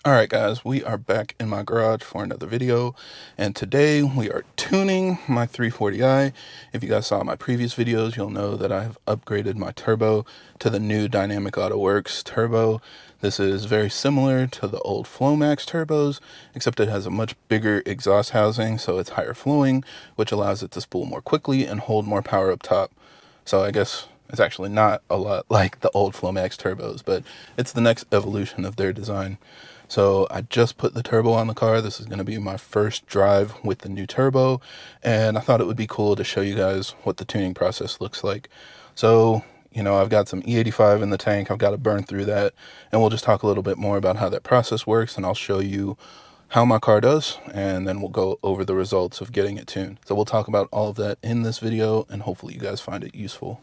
Alright guys, we are back in my garage for another video, and today we are tuning my 340i. If you guys saw my previous videos, you'll know that I have upgraded my turbo to the new Dynamic Auto Works turbo. This is very similar to the old Flowmax turbos, except it has a much bigger exhaust housing, so it's higher flowing, which allows it to spool more quickly and hold more power up top. So I guess it's actually not a lot like the old Flowmax turbos, but it's the next evolution of their design. So I just put the turbo on the car. This is going to be my first drive with the new turbo, and I thought it would be cool to show you guys what the tuning process looks like. So, I've got some E85 in the tank. I've got to burn through that, and we'll just talk a little bit more about how that process works, and I'll show you how my car does, and then we'll go over the results of getting it tuned. So we'll talk about all of that in this video, and hopefully you guys find it useful.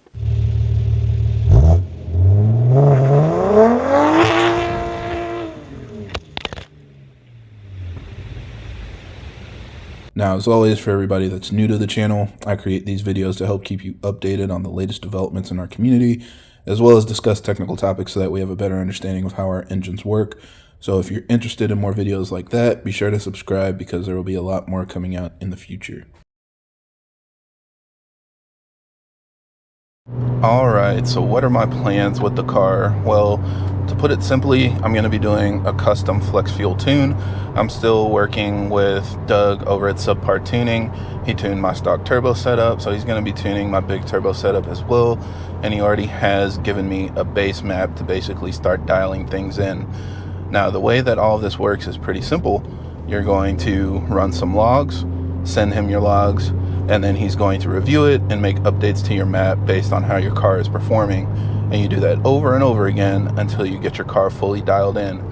Now, as always, for everybody that's new to the channel, I create these videos to help keep you updated on the latest developments in our community, as well as discuss technical topics so that we have a better understanding of how our engines work. So if you're interested in more videos like that, be sure to subscribe because there will be a lot more coming out in the future. Alright, so what are my plans with the car? Well, to put it simply, I'm going to be doing a custom flex fuel tune. I'm still working with Doug over at Subpar Tuning. He tuned my stock turbo setup, so he's going to be tuning my big turbo setup as well. And he already has given me a base map to basically start dialing things in. Now, the way that all of this works is pretty simple. You're going to run some logs, send him your logs, and then he's going to review it and make updates to your map based on how your car is performing. And you do that over and over again until you get your car fully dialed in.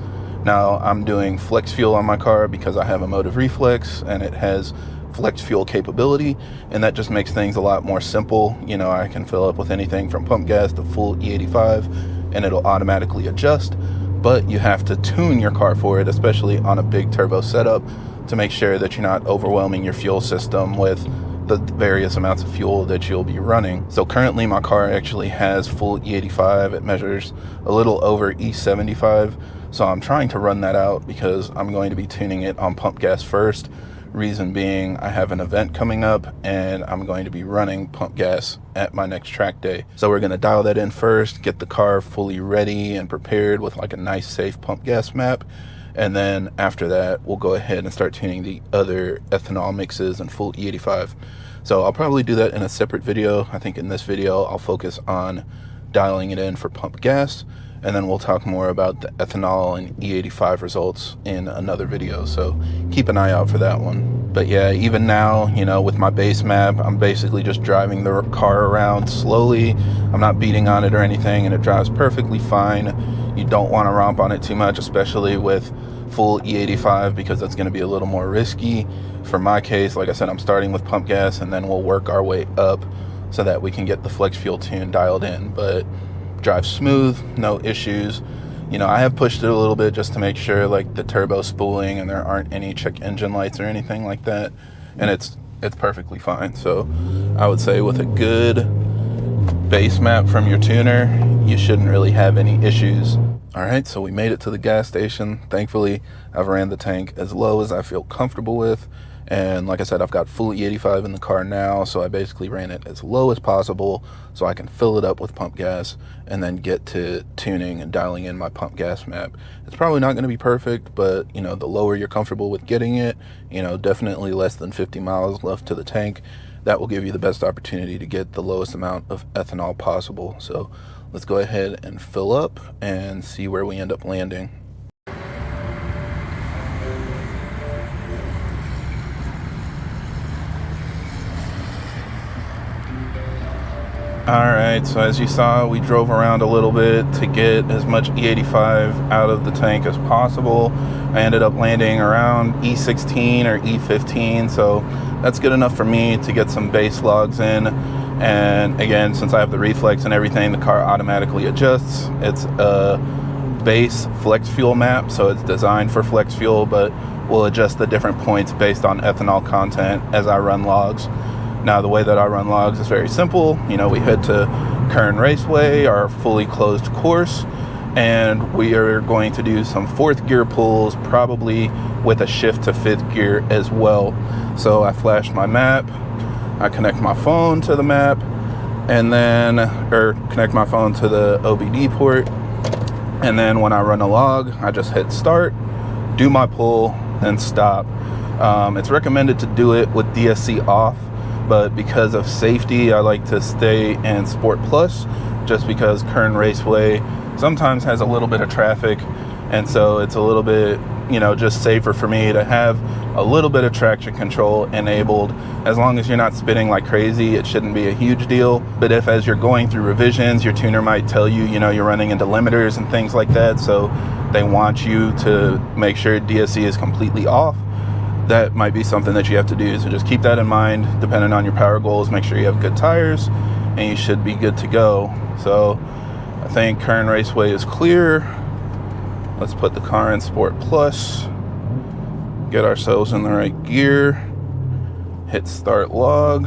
Now, I'm doing flex fuel on my car because I have a motive reflex and it has flex fuel capability, and that just makes things a lot more simple. I can fill up with anything from pump gas to full E85 and it'll automatically adjust, but you have to tune your car for it, especially on a big turbo setup, to make sure that you're not overwhelming your fuel system with the various amounts of fuel that you'll be running. So currently my car actually has full E85. It measures a little over E75. So I'm trying to run that out because I'm going to be tuning it on pump gas first. Reason being, I have an event coming up and I'm going to be running pump gas at my next track day. So we're going to dial that in first, get the car fully ready and prepared with like a nice safe pump gas map. And then after that, we'll go ahead and start tuning the other ethanol mixes and full E85. So I'll probably do that in a separate video. I think in this video, I'll focus on dialing it in for pump gas. And then we'll talk more about the ethanol and E85 results in another video. So keep an eye out for that one. But yeah, even now, with my base map, I'm basically just driving the car around slowly. I'm not beating on it or anything, and it drives perfectly fine. You don't want to romp on it too much, especially with full E85, because that's going to be a little more risky. For my case, like I said, I'm starting with pump gas, and then we'll work our way up so that we can get the flex fuel tune dialed in. But drive smooth, no issues. I have pushed it a little bit just to make sure like the turbo spooling and there aren't any check engine lights or anything like that, and it's perfectly fine. So I would say with a good base map from your tuner, you shouldn't really have any issues. Alright, so we made it to the gas station. Thankfully, I've ran the tank as low as I feel comfortable with. And like I said, I've got full E85 in the car now, so I basically ran it as low as possible so I can fill it up with pump gas and then get to tuning and dialing in my pump gas map. It's probably not going to be perfect, but the lower you're comfortable with getting it, definitely less than 50 miles left to the tank. That will give you the best opportunity to get the lowest amount of ethanol possible. So let's go ahead and fill up and see where we end up landing. Alright, so as you saw, we drove around a little bit to get as much E85 out of the tank as possible. I ended up landing around E16 or E15, so that's good enough for me to get some base logs in. And again, since I have the reflex and everything, the car automatically adjusts. It's a base flex fuel map, so it's designed for flex fuel, but we'll adjust the different points based on ethanol content as I run logs. Now, the way that I run logs is very simple. We head to Kern Raceway, our fully closed course, and we are going to do some fourth gear pulls, probably with a shift to fifth gear as well. So I flash my map, I connect my phone to the map, and then, or connect my phone to the OBD port, and then when I run a log, I just hit start, do my pull, and stop. It's recommended to do it with DSC off, but because of safety, I like to stay in Sport Plus, just because Kern Raceway sometimes has a little bit of traffic, and so it's a little bit, just safer for me to have a little bit of traction control enabled. As long as you're not spinning like crazy, it shouldn't be a huge deal. But if, as you're going through revisions, your tuner might tell you, you're running into limiters and things like that, so they want you to make sure DSC is completely off, that might be something that you have to do. So just keep that in mind, depending on your power goals. Make sure you have good tires, and you should be good to go. So I think Kern Raceway is clear. Let's put the car in Sport Plus, get ourselves in the right gear, hit start log,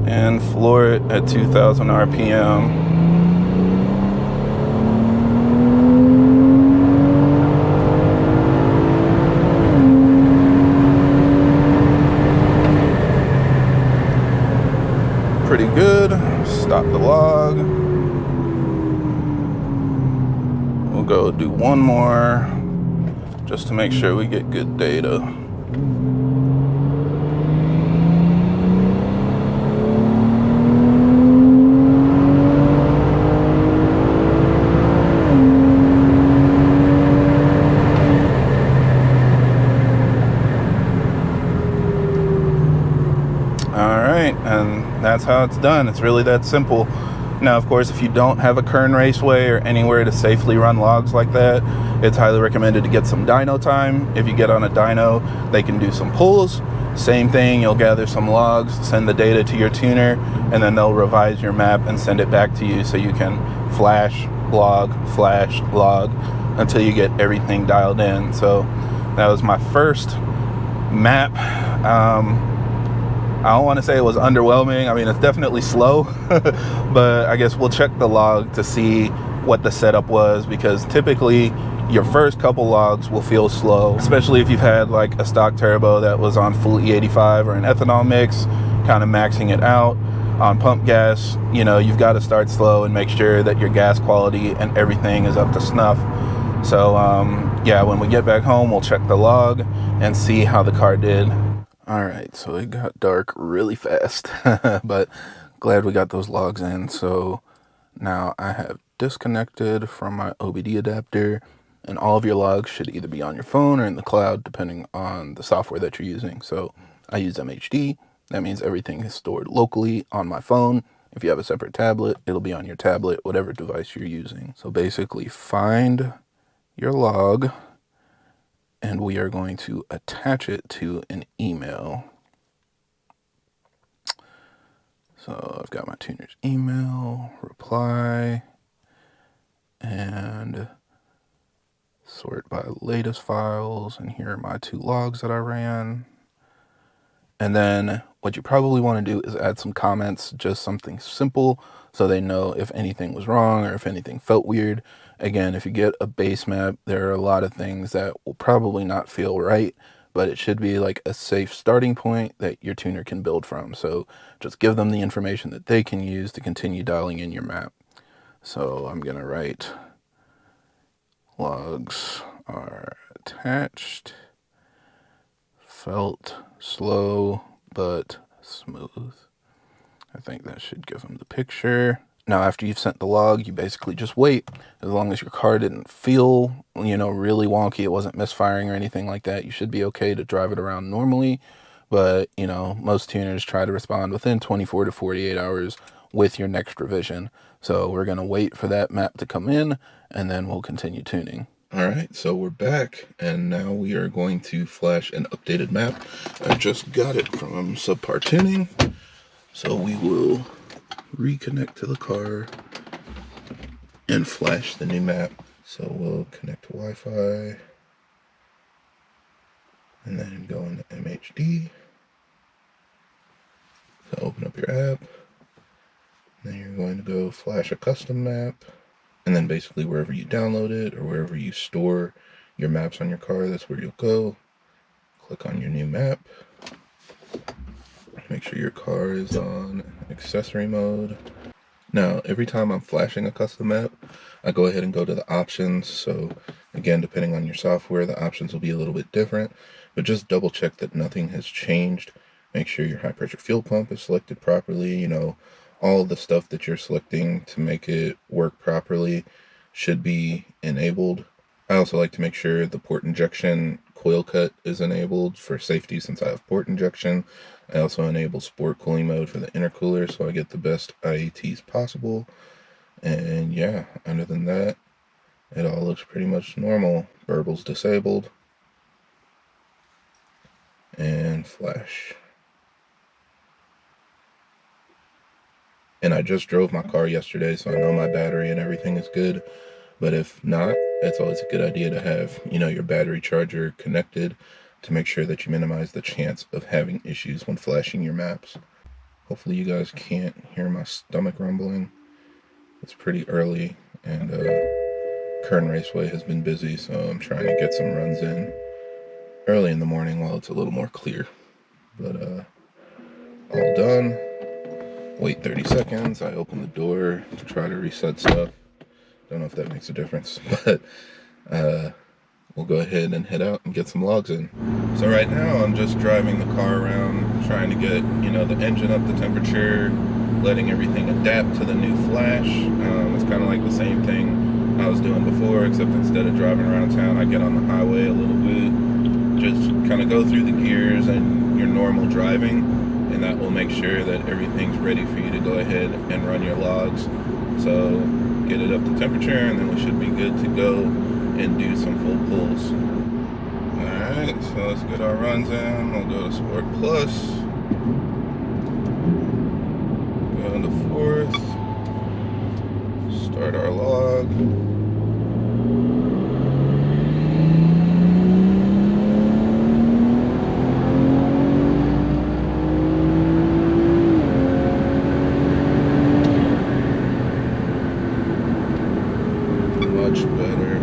and floor it at 2,000 RPM. Pretty good. Stop the log. We'll go do one more just to make sure we get good data. Alright, and that's how it's done. It's really that simple. Now, of course, if you don't have a Kern Raceway or anywhere to safely run logs like that, it's highly recommended to get some dyno time. If you get on a dyno, they can do some pulls. Same thing, you'll gather some logs, send the data to your tuner, and then they'll revise your map and send it back to you so you can flash, log, until you get everything dialed in. So that was my first map. I don't want to say it was underwhelming. I mean, it's definitely slow, but I guess we'll check the log to see what the setup was, because typically your first couple logs will feel slow, especially if you've had like a stock turbo that was on full E85 or an ethanol mix, kind of maxing it out. On pump gas, you've got to start slow and make sure that your gas quality and everything is up to snuff. So yeah, when we get back home, we'll check the log and see how the car did. All right, so it got dark really fast, but glad we got those logs in. So now I have disconnected from my OBD adapter, and all of your logs should either be on your phone or in the cloud, depending on the software that you're using. So I use MHD. That means everything is stored locally on my phone. If you have a separate tablet, it'll be on your tablet, whatever device you're using. So basically find your log, and we are going to attach it to an email. So I've got my tuner's email, reply, and sort by latest files. And here are my two logs that I ran. And then what you probably want to do is add some comments, just something simple, so they know if anything was wrong or if anything felt weird. Again, if you get a base map, there are a lot of things that will probably not feel right, but it should be like a safe starting point that your tuner can build from. So just give them the information that they can use to continue dialing in your map. So I'm going to write logs are attached, felt slow but smooth. I think that should give them the picture. Now, after you've sent the log, you basically just wait. As long as your car didn't feel, really wonky, it wasn't misfiring or anything like that, you should be okay to drive it around normally. But, most tuners try to respond within 24 to 48 hours with your next revision. So we're going to wait for that map to come in, and then we'll continue tuning. All right, so we're back, and now we are going to flash an updated map. I just got it from Subpar Tuning, so we will reconnect to the car and flash the new map. So we'll connect to Wi-Fi, and then go into MHD. So open up your app, and then you're going to go flash a custom map. And then basically wherever you download it or wherever you store your maps on your car, that's where you'll go. Click on your new map. Make sure your car is on accessory mode. Now, every time I'm flashing a custom map, I go ahead and go to the options. So again, depending on your software, the options will be a little bit different, but just double check that nothing has changed. Make sure your high pressure fuel pump is selected properly. You know, all the stuff that you're selecting to make it work properly should be enabled. I also like to make sure the port injection coil cut is enabled for safety since I have port injection. I also enable sport cooling mode for the intercooler so I get the best IATs possible. And yeah, other than that, it all looks pretty much normal. Burbles disabled. And flash. And I just drove my car yesterday, so I know my battery and everything is good. But if not, it's always a good idea to have, you know, your battery charger connected to make sure that you minimize the chance of having issues when flashing your maps. Hopefully you guys can't hear my stomach rumbling. It's pretty early, and Kern Raceway has been busy, so I'm trying to get some runs in early in the morning while it's a little more clear. But all done. Wait 30 seconds. I open the door to try to reset stuff. Don't know if that makes a difference, but we'll go ahead and head out and get some logs in. So right now I'm just driving the car around, trying to get, you know, the engine up to temperature, letting everything adapt to the new flash. It's kind of like the same thing I was doing before, except instead of driving around town, I get on the highway a little bit, just kind of go through the gears and your normal driving, and that will make sure that everything's ready for you to go ahead and run your logs. So get it up to temperature, and then we should be good to go and do some full pulls. Alright, so let's get our runs in. We'll go to Sport Plus. Go into fourth. Start our log. Much better.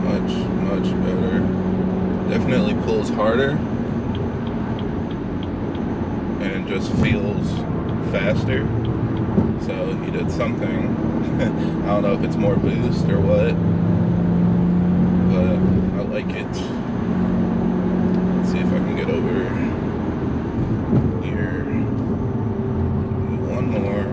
Much better. Definitely pulls harder and just feels faster. So he did something. I don't know if it's more boost or what, but I like it. Let's see if I can get over here. Do one more.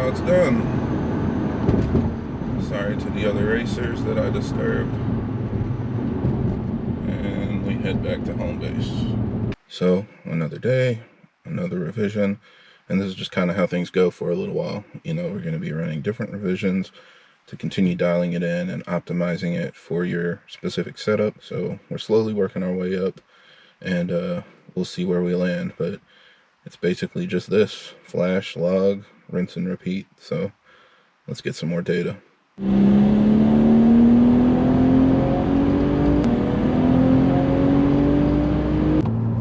It's done. Sorry to the other racers that I disturbed. And we head back to home base. So, another day, another revision, and this is just kind of how things go for a little while. You know, we're going to be running different revisions to continue dialing it in and optimizing it for your specific setup. So, we're slowly working our way up, and we'll see where we land, but it's basically just this: flash, log, rinse and repeat. So let's get some more data.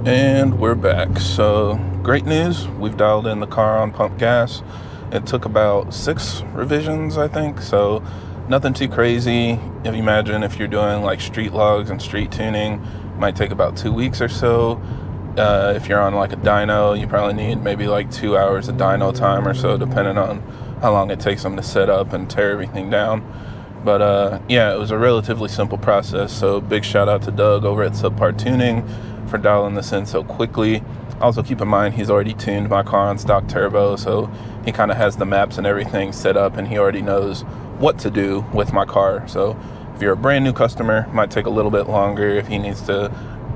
And we're back. So great news, we've dialed in the car on pump gas. It took about 6 revisions, I think, so nothing too crazy. If you imagine if you're doing like street logs and street tuning, it might take about 2 weeks or so. If you're on like a dyno, you probably need maybe like 2 hours of dyno time or so, depending on how long it takes them to set up and tear everything down. But yeah, it was a relatively simple process. So big shout out to Doug over at Subpar Tuning for dialing this in so quickly. Also keep in mind, he's already tuned my car on stock turbo, so he kind of has the maps and everything set up, and he already knows what to do with my car. So if you're a brand new customer, it might take a little bit longer if he needs to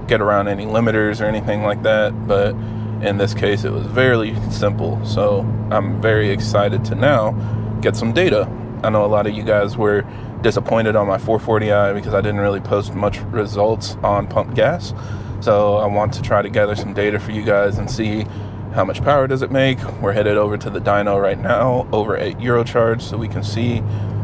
get around any limiters or anything like that, but in this case it was very simple. So I'm very excited to now get some data. I know a lot of you guys were disappointed on my 440i because I didn't really post much results on pump gas. So I want to try to gather some data for you guys and see how much power does it make. We're headed over to the dyno right now over at Eurocharge so we can see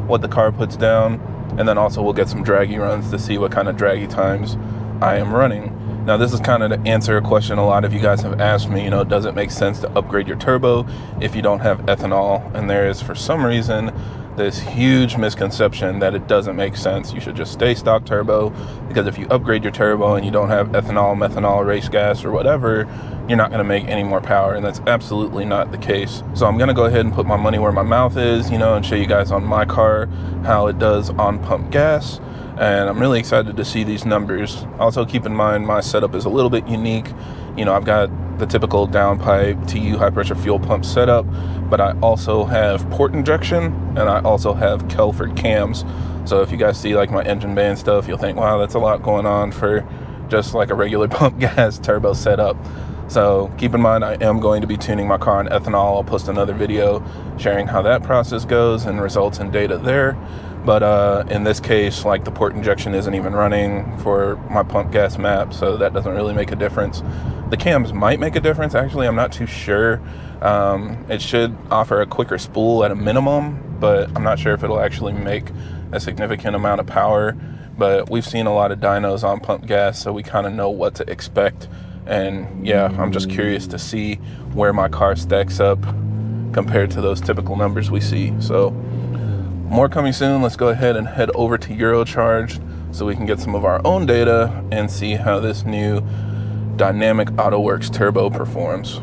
what the car puts down, and then also we'll get some draggy runs to see what kind of draggy times I am running. Now this is kind of to answer a question a lot of you guys have asked me, does it make sense to upgrade your turbo if you don't have ethanol? And there is, for some reason, this huge misconception that it doesn't make sense. You should just stay stock turbo, because if you upgrade your turbo and you don't have ethanol, methanol, race gas, or whatever, you're not going to make any more power, and that's absolutely not the case. So I'm going to go ahead and put my money where my mouth is, and show you guys on my car how it does on pump gas. And I'm really excited to see these numbers. Also keep in mind my setup is a little bit unique. I've got the typical downpipe TU high pressure fuel pump setup, but I also have port injection and I also have Kelford cams. So if you guys see like my engine bay and stuff, you'll think, wow, that's a lot going on for just like a regular pump gas turbo setup. So keep in mind, I am going to be tuning my car on ethanol. I'll post another video sharing how that process goes and results and data there. But in this case, like, the port injection isn't even running for my pump gas map, so that doesn't really make a difference. The cams might make a difference, actually. I'm not too sure. It should offer a quicker spool at a minimum, but I'm not sure if it'll actually make a significant amount of power. But we've seen a lot of dynos on pump gas, so we kind of know what to expect. And yeah, I'm just curious to see where my car stacks up compared to those typical numbers we see. So more coming soon. Let's go ahead and head over to Eurocharge so we can get some of our own data and see how this new Dynamic AutoWorks turbo performs.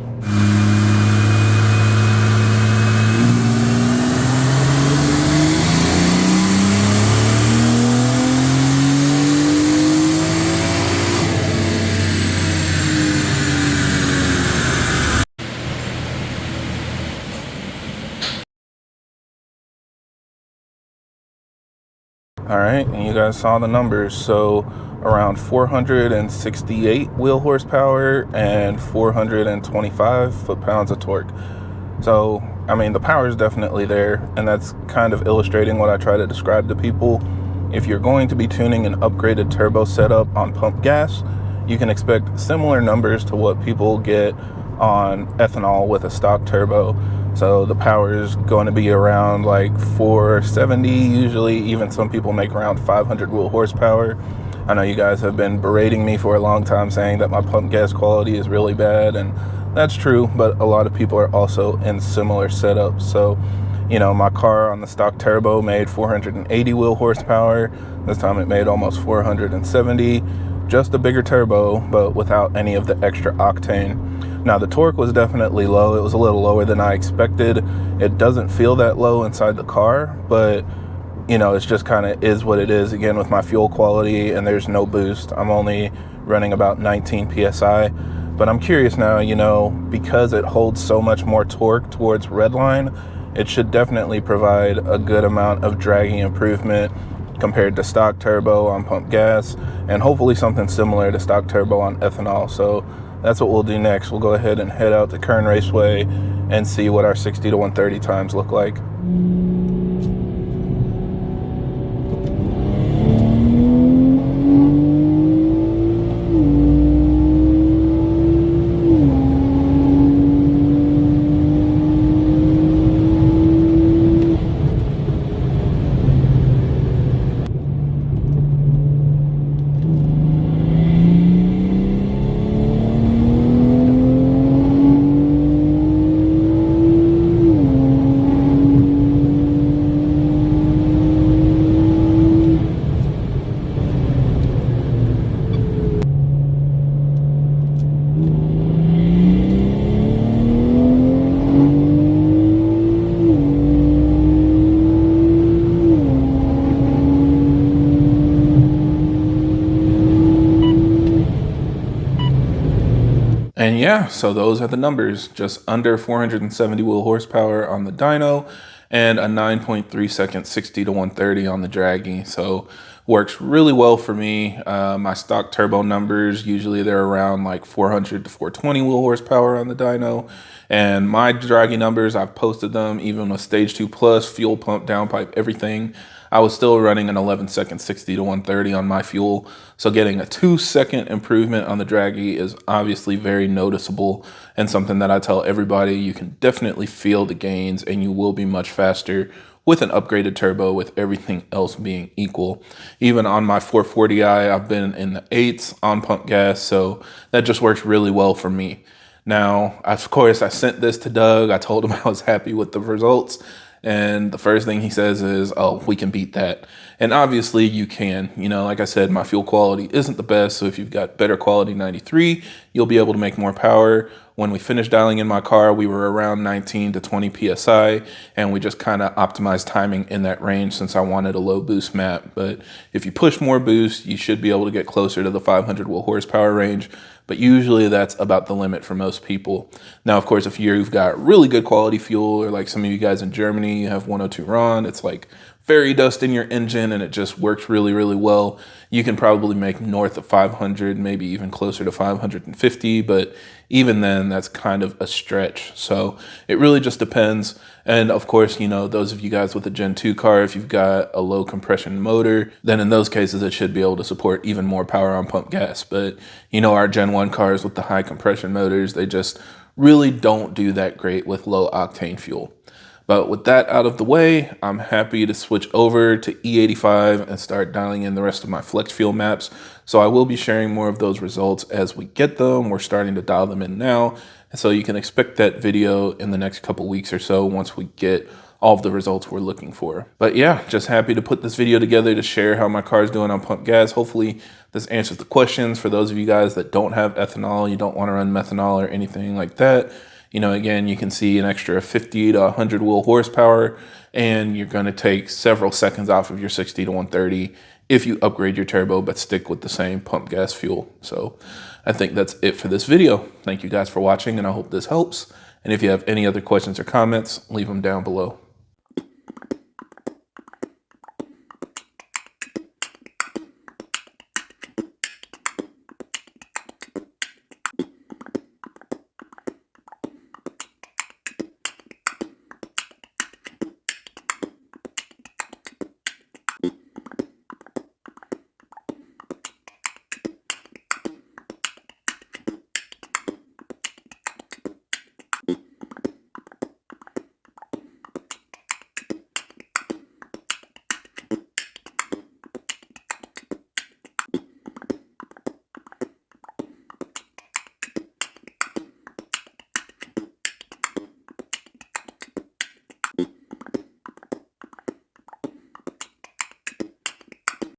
All right, and you guys saw the numbers. So around 468 wheel horsepower and 425 foot-pounds of torque. So, I mean, the power is definitely there, and that's kind of illustrating what I try to describe to people. If you're going to be tuning an upgraded turbo setup on pump gas, you can expect similar numbers to what people get on ethanol with a stock turbo. So the power is going to be around like 470 usually. Even some people make around 500 wheel horsepower. I know you guys have been berating me for a long time saying that my pump gas quality is really bad, and that's true, but a lot of people are also in similar setups. So, my car on the stock turbo made 480 wheel horsepower. This time it made almost 470. Just a bigger turbo, but without any of the extra octane. Now, the torque was definitely low. It was a little lower than I expected. It doesn't feel that low inside the car, but it's just kind of is what it is. Again, with my fuel quality, and there's no boost. I'm only running about 19 PSI, but I'm curious now, because it holds so much more torque towards redline, it should definitely provide a good amount of dragging improvement compared to stock turbo on pump gas, and hopefully something similar to stock turbo on ethanol. So that's what we'll do next. We'll go ahead and head out to Kern Raceway and see what our 60 to 130 times look like. And yeah, so those are the numbers. Just under 470 wheel horsepower on the dyno and a 9.3 second 60 to 130 on the draggy. So works really well for me. My stock turbo numbers, usually they're around like 400 to 420 wheel horsepower on the dyno. And my draggy numbers, I've posted them even with stage 2 plus, fuel pump, downpipe, everything. I was still running an 11-second 60 to 130 on my fuel. So getting a 2-second improvement on the Draggy is obviously very noticeable, and something that I tell everybody, you can definitely feel the gains and you will be much faster with an upgraded turbo, with everything else being equal. Even on my 440i, I've been in the 8s on pump gas, so that just works really well for me. Now, of course, I sent this to Doug. I told him I was happy with the results. And the first thing he says is, oh, we can beat that. And obviously you can. You know, like I said, my fuel quality isn't the best. So if you've got better quality 93, you'll be able to make more power. When we finished dialing in my car, we were around 19 to 20 PSI, and we just kind of optimized timing in that range since I wanted a low boost map. But if you push more boost, you should be able to get closer to the 500 wheel horsepower range. But usually that's about the limit for most people. Now, of course, if you've got really good quality fuel, or like some of you guys in Germany, you have 102 RON, it's like fairy dust in your engine and it just works really, really well. You can probably make north of 500, maybe even closer to 550, but even then that's kind of a stretch. So it really just depends. And of course, you know, those of you guys with a Gen 2 car, if you've got a low compression motor, then in those cases it should be able to support even more power on pump gas. But you know, our Gen 1 cars with the high compression motors, they just really don't do that great with low octane fuel. But with that out of the way, I'm happy to switch over to E85 and start dialing in the rest of my flex fuel maps. So I will be sharing more of those results as we get them. We're starting to dial them in now. And so you can expect that video in the next couple weeks or so once we get all of the results we're looking for. But yeah, just happy to put this video together to share how my car is doing on pump gas. Hopefully this answers the questions for those of you guys that don't have ethanol, you don't want to run methanol or anything like that. You know, again, you can see an extra 50 to 100 wheel horsepower, and you're going to take several seconds off of your 60 to 130 if you upgrade your turbo but stick with the same pump gas fuel. So I think that's it for this video. Thank you guys for watching, and I hope this helps. And if you have any other questions or comments, leave them down below.